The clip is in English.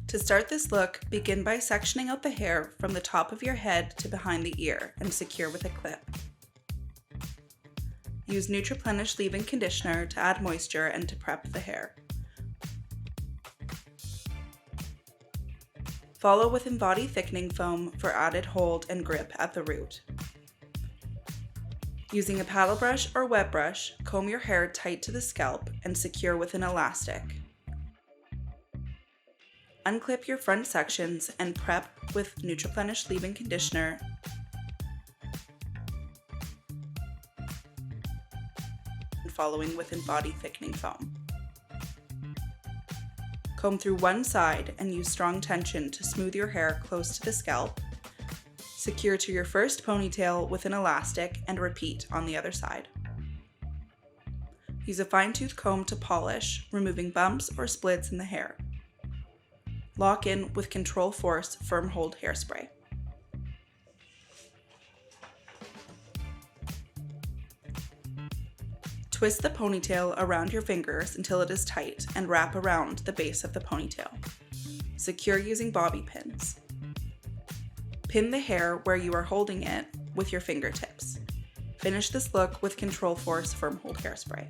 To start this look, begin by sectioning out the hair from the top of your head to behind the ear and secure with a clip. Use Nutriplenish leave-in conditioner to add moisture and to prep the hair. Follow with Embody thickening foam for added hold and grip at the root. Using a paddle brush or wet brush, comb your hair tight to the scalp and secure with an elastic. Unclip your front sections and prep with Nutriplenish leave-in conditioner and following with Embody thickening foam. Comb through one side and use strong tension to smooth your hair close to the scalp. Secure to your first ponytail with an elastic and repeat on the other side. Use a fine-tooth comb to polish, removing bumps or splits in the hair. Lock in with Control Force Firm Hold Hairspray. Twist the ponytail around your fingers until it is tight and wrap around the base of the ponytail. Secure using bobby pins. Pin the hair where you are holding it with your fingertips. Finish this look with Control Force Firm Hold Hairspray.